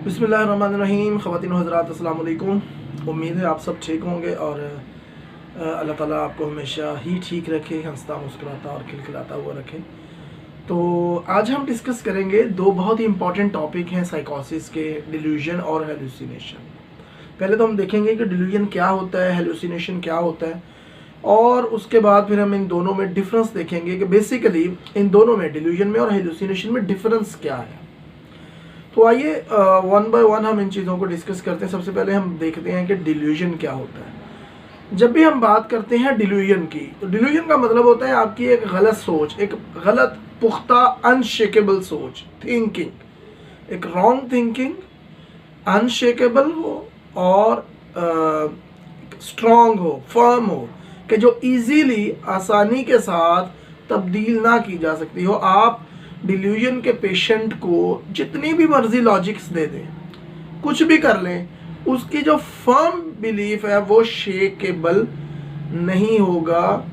बिस्मिल्लाहिर्रहमानिर्रहीम। ख़वातीन व हज़रात अस्सलाम वालेकुम। उम्मीद है आप सब ठीक होंगे और अल्लाह ताला आपको हमेशा ही ठीक रखे, हंसता मुस्कुराता और खिलखिलाता हुआ रखे। तो आज हम डिस्कस करेंगे दो बहुत ही इंपॉर्टेंट टॉपिक हैं साइकोसिस के, डिल्यूजन और हेलुसिनेशन। पहले तो हम देखेंगे कि डिल्यूजन क्या होता है, हेलुसिनेशन क्या होता है, और उसके बाद फिर हम इन दोनों में डिफरेंस देखेंगे कि बेसिकली इन दोनों में, डिल्यूजन में और हेलुसिनेशन में डिफरेंस क्या है। तो आइए वन बाय वन हम इन चीज़ों को डिस्कस करते हैं। सबसे पहले हम देखते हैं कि डिल्यूजन क्या होता है। जब भी हम बात करते हैं डिल्यूजन की, तो डिल्यूजन का मतलब होता है आपकी एक गलत सोच, एक गलत पुख्ता अनशेकेबल सोच, थिंकिंग, एक रॉन्ग थिंकिंग, अनशेकेबल हो और स्ट्रॉन्ग हो, फर्म हो, कि जो इजीली, आसानी के साथ तब्दील ना की जा सकती हो। आप डिल्यूजन के पेशेंट को जितनी भी मर्जी लॉजिक्स दे दें, कुछ भी कर लें, उसकी जो फर्म बिलीफ है वो शेकेबल नहीं होगा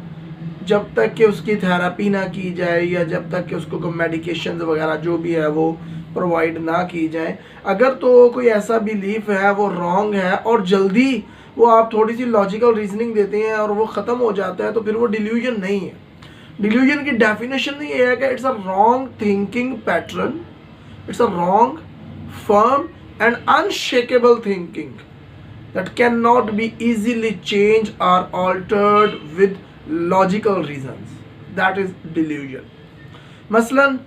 जब तक कि उसकी थेरेपी ना की जाए या जब तक कि उसको मेडिकेशन वगैरह जो भी है वो प्रोवाइड ना की जाए। अगर तो कोई ऐसा बिलीफ है वो रॉन्ग है और जल्दी वो आप थोड़ी सी लॉजिकल रीजनिंग देते हैं और वो ख़त्म हो जाता है, तो फिर वो डिल्यूजन नहीं है। डिल्यूजन की डेफिनेशन ये है कि it's a wrong thinking pattern, it's a wrong, firm and unshakeable thinking that cannot be easily changed or altered with logical reasons. That is delusion. मसलन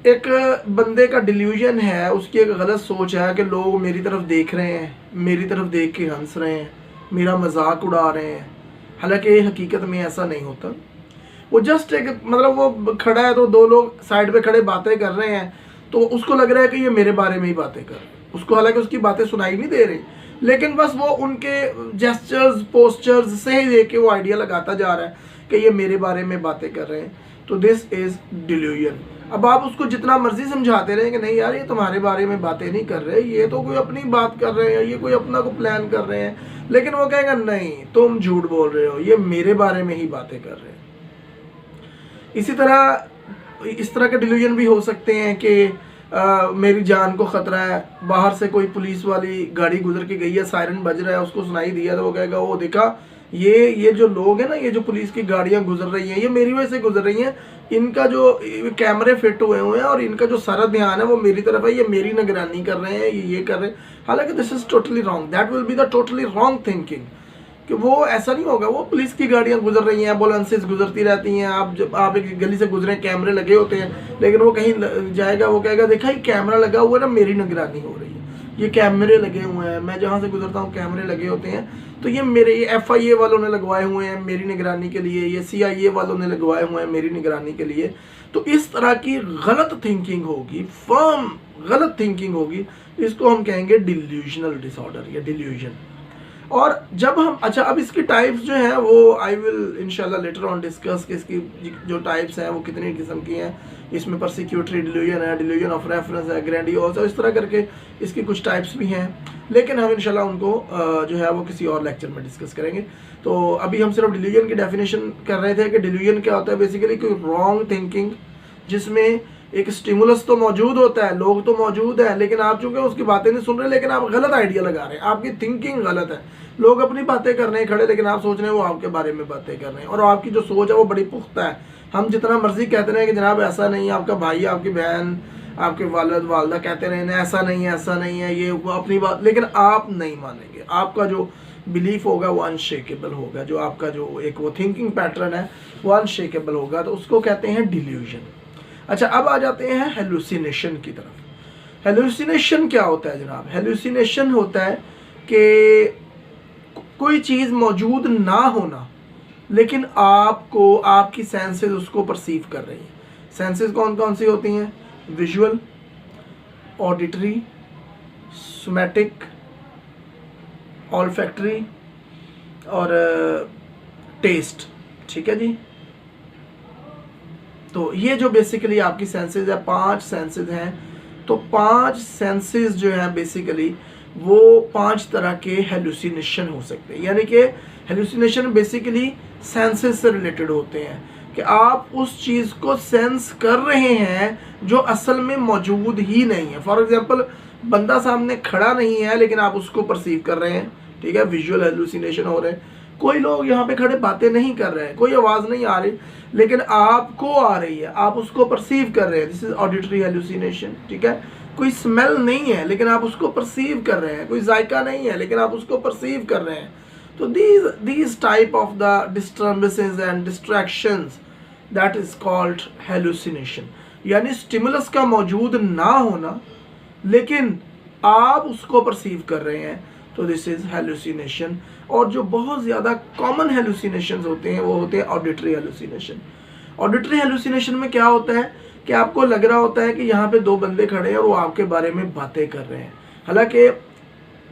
एक बंदे का डिल्यूजन है, उसकी एक गलत सोच है कि लोग मेरी तरफ देख रहे हैं, मेरी तरफ देख के हंस रहे हैं, मेरा मजाक उड़ा रहे हैं। हालांकि हकीकत में ऐसा नहीं होता। वो जस्ट एक मतलब वो खड़ा है तो दो लोग साइड पे खड़े बातें कर रहे हैं, तो उसको लग रहा है कि ये मेरे बारे में ही बातें कर रहे हैं। उसको हालांकि उसकी बातें सुनाई नहीं दे रही, लेकिन बस वो उनके जेस्चर्स, पोस्चर्स से ही देख के वो आइडिया लगाता जा रहा है कि ये मेरे बारे में बातें कर रहे हैं। तो दिस इज डिल्यूजन। अब आप उसको जितना मर्जी समझाते रहे कि नहीं यार ये तुम्हारे बारे में बातें नहीं कर रहे, ये तो कोई अपनी बात कर रहे हैं, ये कोई अपना को प्लान कर रहे हैं, लेकिन वो कहेगा नहीं तुम झूठ बोल रहे हो, ये मेरे बारे में ही बातें कर रहे हैं। इसी तरह इस तरह के डिल्यूजन भी हो सकते हैं कि मेरी जान को ख़तरा है, बाहर से कोई पुलिस वाली गाड़ी गुजर के गई है, सायरन बज रहा है, उसको सुनाई दिया, तो वो कहेगा वो देखा ये जो लोग हैं ना, ये जो पुलिस की गाड़ियां गुजर रही हैं, ये मेरी वजह से गुजर रही हैं, इनका जो कैमरे फिट हुए हुए हैं और इनका जो सारा ध्यान है वो मेरी तरफ है, ये मेरी निगरानी कर रहे हैं, ये कर रहे हैं। हालांकि this is totally wrong, that will be the totally wrong thinking कि वो ऐसा नहीं होगा। वो पुलिस की गाड़ियां गुजर रही हैं, एम्बुलेंसेस गुजरती रहती हैं, जब आप एक गली से गुजरे, कैमरे लगे होते हैं, लेकिन वो कहीं जाएगा, वो कहेगा देखा ये कैमरा लगा हुआ है ना, मेरी निगरानी हो रही है, ये कैमरे लगे हुए हैं, मैं जहाँ से गुजरता हूँ कैमरे लगे होते हैं, तो ये मेरे, ये FIA वालों ने लगवाए हुए हैं मेरी निगरानी के लिए, ये CIA वालों ने लगवाए हुए हैं मेरी निगरानी के लिए। तो इस तरह की गलत थिंकिंग होगी, फर्म गलत थिंकिंग होगी, इसको हम कहेंगे डिल्यूजनल डिसऑर्डर या डिल्यूजन। और जब हम, अच्छा अब इसकी टाइप्स जो हैं वो आई विल इंशाल्लाह लेटर ऑन डिस्कस कि इसकी जो टाइप्स हैं वो कितनी किस्म की हैं। इसमें परसिक्यूटरी डिल्यूजन है, डिल्यूजन ऑफ रेफरेंस है, ग्रैंडियोस है, इस तरह करके इसकी कुछ टाइप्स भी हैं, लेकिन हम इंशाल्लाह उनको जो है वो किसी और लेक्चर में डिस्कस करेंगे। तो अभी हम सिर्फ डिल्यूजन की डेफिनेशन कर रहे थे कि डिल्यूजन क्या होता है। बेसिकली कोई रॉन्ग थिंकिंग जिसमें एक स्टिमुलस तो मौजूद होता है, लोग तो मौजूद है, लेकिन आप चूंकि उसकी बातें नहीं सुन रहे, लेकिन आप गलत आइडिया लगा रहे हैं, आपकी थिंकिंग गलत है। लोग अपनी बातें कर रहे हैं खड़े, लेकिन आप सोच रहे हैं वो आपके बारे में बातें कर रहे हैं, और आपकी जो सोच है वो बड़ी पुख्ता है। हम जितना मर्जी कहते रहे कि जनाब ऐसा नहीं है, आपका भाई, आपकी बहन, आपके वालिद वालदा कहते रहे ऐसा नहीं है, ऐसा नहीं है, ये वो अपनी बात, लेकिन आप नहीं मानेंगे। आपका जो बिलीफ होगा वो अनशेकेबल होगा, जो आपका जो एक वो थिंकिंग पैटर्न है वो अनशेकेबल होगा, तो उसको कहते हैं डिल्यूजन। अच्छा अब आ जाते हैं हेलुसिनेशन की तरफ। हेलुसिनेशन क्या होता है जनाब? हेलुसिनेशन होता है कि कोई चीज़ मौजूद ना होना, लेकिन आपको, आपकी सेंसेस उसको परसीव कर रही हैं। सेंसेस कौन कौन सी होती हैं? विजुअल, ऑडिटरी, सोमैटिक, ऑल्फैक्टरी और टेस्ट। ठीक है जी। तो ये जो बेसिकली आपकी सेंसेस है, 5 सेंसेस हैं। तो 5 सेंसेस जो हैं बेसिकली वो 5 तरह के हेलुसिनेशन हो सकते हैं। यानी कि हेलुसिनेशन बेसिकली सेंसेस से रिलेटेड होते हैं कि आप उस चीज़ को सेंस कर रहे हैं जो असल में मौजूद ही नहीं है। फॉर एग्जांपल बंदा सामने खड़ा नहीं है लेकिन आप उसको परसीव कर रहे हैं, ठीक है, विजुअल हेलुसिनेशन हो रहे हैं। कोई लोग यहाँ पे खड़े बातें नहीं कर रहे हैं, कोई आवाज़ नहीं आ रही लेकिन आपको आ रही है, आप उसको परसीव कर रहे हैं, दिस इज ऑडिटरी हेलुसिनेशन, ठीक है। कोई स्मेल नहीं है लेकिन आप उसको परसीव कर रहे हैं, कोई जायका नहीं है लेकिन आप उसको परसीव कर रहे हैं। तो these type of the disturbances and distractions that is called hallucination, यानी स्टिमुलस का मौजूद ना होना लेकिन आप उसको परसीव कर रहे हैं, तो दिस इज हेलुसिनेशन। और जो बहुत ज़्यादा कॉमन हेलुसिनेशन होते हैं वो होते हैं ऑडिटरी हेलुसिनेशन। ऑडिटरी हेलुसिनेशन में क्या होता है कि आपको लग रहा होता है कि यहाँ पे दो बंदे खड़े हैं और वो आपके बारे में बातें कर रहे हैं, हालांकि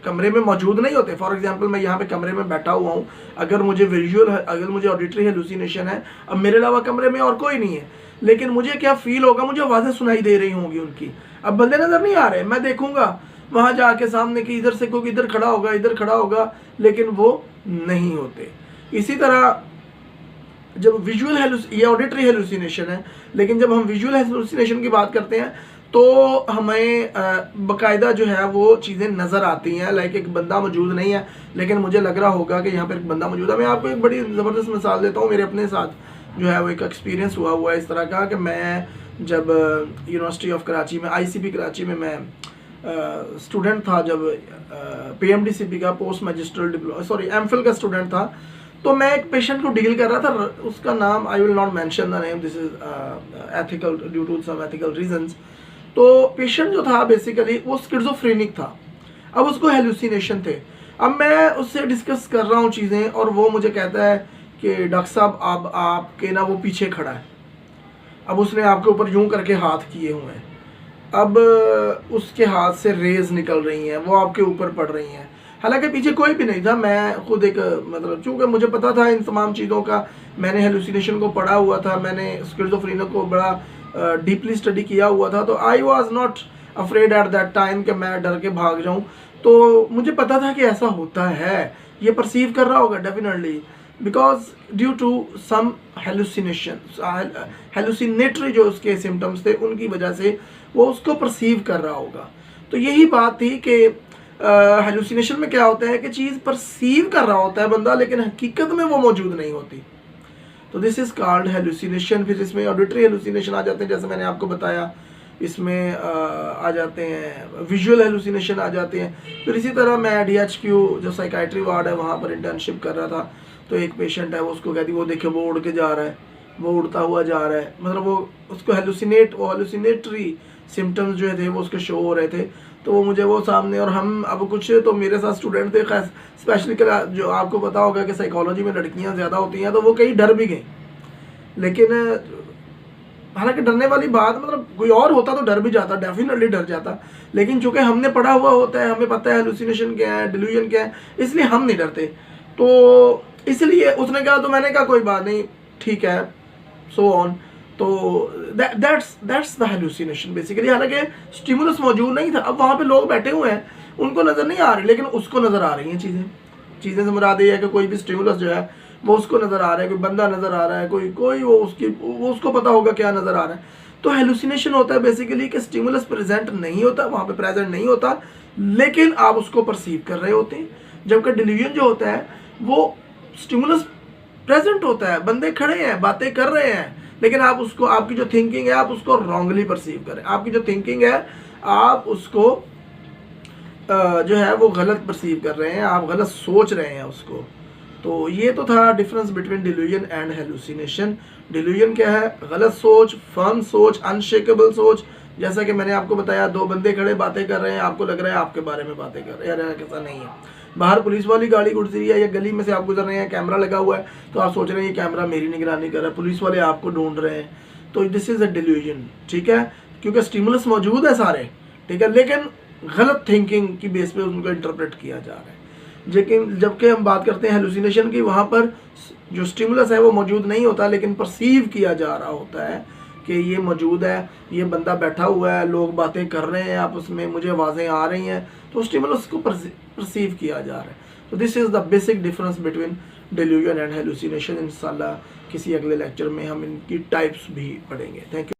कमरे में मौजूद नहीं होते। फॉर एग्जांपल मैं यहाँ पे कमरे में बैठा हुआ हूँ, अगर मुझे ऑडिटरी हेलुसिनेशन है, अब मेरे अलावा कमरे में और कोई नहीं है, लेकिन मुझे क्या फील होगा, मुझे आवाज़ें सुनाई दे रही होंगी उनकी। अब बंदे नज़र नहीं आ रहे, मैं देखूंगा वहाँ जाके सामने कि इधर से कोई इधर खड़ा होगा, इधर खड़ा होगा, लेकिन वो नहीं होते। इसी तरह जब विजुअल ये ऑडिटरी हेलुसिनेशन है, लेकिन जब हम विजुअल हेलुसिनेशन की बात करते हैं तो हमें बाकायदा जो है वो चीज़ें नज़र आती हैं। लाइक एक बंदा मौजूद नहीं है लेकिन मुझे लग रहा होगा कि यहाँ पर एक बंदा मौजूद है। मैं आपको एक बड़ी ज़बरदस्त मिसाल देता हूँ, मेरे अपने साथ जो है वो एक एक्सपीरियंस हुआ है इस तरह का कि मैं जब यूनिवर्सिटी ऑफ कराची में ICP कराची में मैं स्टूडेंट था, जब PMDCP का पोस्ट मैजिस्ट्रल MPhil का स्टूडेंट था, तो मैं एक पेशेंट को डील कर रहा था, उसका नाम I will not mention the name, this is ethical due to some ethical reasons. तो पेशेंट जो था बेसिकली वो स्किज़ोफ्रेनिक था, अब उसको हेलुसिनेशन थे। अब मैं उससे डिस्कस कर रहा हूँ चीज़ें और वो मुझे कहता है कि डॉक्टर साहब अब आपके ना वो पीछे खड़ा है, अब उसने आपके ऊपर यूं करके हाथ किए हुए हैं, अब उसके हाथ से रेज निकल रही हैं, वो आपके ऊपर पड़ रही हैं। हालांकि पीछे कोई भी नहीं था, मैं खुद एक मतलब चूँकि मुझे पता था इन तमाम चीज़ों का, मैंने हेलुसिनेशन को पढ़ा हुआ था, मैंने स्किज़ोफ्रेनिया को बड़ा डीपली स्टडी किया हुआ था, तो I was not afraid at that time कि मैं डर के भाग जाऊँ। तो मुझे पता था कि ऐसा होता है, ये परसीव कर रहा होगा definitely, because due to some hallucination, hallucinatory जो उसके सिम्टम्स थे उनकी वजह से वो उसको परसीव कर रहा होगा। तो यही बात थी कि हेलुसिनेशन में क्या होता है कि चीज़ परसीव कर रहा होता है बंदा लेकिन हकीकत में वो मौजूद नहीं होती, तो दिस इज़ कॉल्ड हेलुसिनेशन। फिर इसमें ऑडिटरी हेलुसिनेशन आ जाते हैं, जैसे मैंने आपको बताया, इसमें आ जाते हैं विजुअल हेलुसिनेशन आ जाते हैं। फिर इसी तरह मैं DHQ जो साइकाइट्री वार्ड है वहाँ पर इंटर्नशिप कर रहा था, तो एक पेशेंट है वो उसको कहती वो देखिए वो उड़ के जा रहा है, वो उड़ता हुआ जा रहा है, मतलब वो उसको हेलुसिनेटरी सिम्टम्स जो थे वो उसके शो हो रहे थे। तो वो मुझे वो सामने, और हम अब कुछ तो मेरे साथ स्टूडेंट थे, खैर स्पेशली जो आपको पता होगा कि साइकोलॉजी में लड़कियां ज़्यादा होती हैं, तो वो कई डर भी गई। लेकिन हालांकि डरने वाली बात, मतलब कोई और होता तो डर भी जाता, डेफिनेटली डर जाता, लेकिन चूँकि हमने पढ़ा हुआ होता है, हमें पता है हेलुसिनेशन क्या है, डिल्यूजन क्या है, इसलिए हम नहीं डरते। तो इसलिए उसने कहा, तो मैंने कहा कोई बात नहीं, ठीक है, सो ऑन। तो दैट्स द हेलुसिनेशन बेसिकली। हालांकि स्टिमुलस मौजूद नहीं था, अब वहाँ पे लोग बैठे हुए हैं, उनको नज़र नहीं आ रही लेकिन उसको नज़र आ रही हैं चीज़ें से मुराद ये है कि कोई भी स्टिमुलस जो है वो उसको नज़र आ रहा है, कोई बंदा नज़र आ रहा है, कोई वो उसको पता होगा क्या नज़र आ रहा है। तो हेलुसिनेशन होता है बेसिकली कि स्टिमुलस प्रेजेंट नहीं होता, वहाँ पे प्रेजेंट नहीं होता, लेकिन आप उसको परसीव कर रहे होते हैं। जबकि डिल्यूजन जो होता है वो स्टिमुलस प्रेजेंट होता है, बंदे खड़े हैं, बातें कर रहे हैं, लेकिन आप उसको, आपकी जो थिंकिंग है आप उसको रॉन्गली परसीव करें, आपकी जो थिंकिंग है आप उसको जो है वो गलत परसीव कर रहे हैं, आप गलत सोच रहे हैं उसको। तो ये तो था difference between delusion and hallucination. Delusion क्या है? गलत सोच, फर्म सोच, अनशेकेबल सोच। जैसा कि मैंने आपको बताया, दो बंदे खड़े बातें कर रहे हैं, आपको लग रहा है आपके बारे में बातें कर रहे हैं, यार ऐसा नहीं है। बाहर पुलिस वाली गाड़ी गुजर रही है या गली में से आप गुजर रहे हैं, कैमरा लगा हुआ है, तो आप सोच रहे हैं ये कैमरा मेरी निगरानी कर रहा है, पुलिस वाले आपको ढूंढ रहे हैं। तो दिस इज़ अ डिल्यूजन, ठीक है, क्योंकि स्टिमुलस मौजूद है सारे, ठीक है, लेकिन गलत थिंकिंग की बेस पे उनको इंटरप्रेट किया जा रहा है। लेकिन जबकि हम बात करते हैं हेलुसिनेशन की, वहाँ पर जो स्टिमुलस है वो मौजूद नहीं होता, लेकिन परसीव किया जा रहा होता है कि ये मौजूद है, ये बंदा बैठा हुआ है, लोग बातें कर रहे हैं आपस में, मुझे आवाज़ें आ रही हैं, तो स्टिमुलस को परसीव किया जा रहा है। तो this is the basic difference between delusion and hallucination. इंशाल्लाह किसी अगले लेक्चर में हम इनकी टाइप्स भी पढ़ेंगे। Thank you.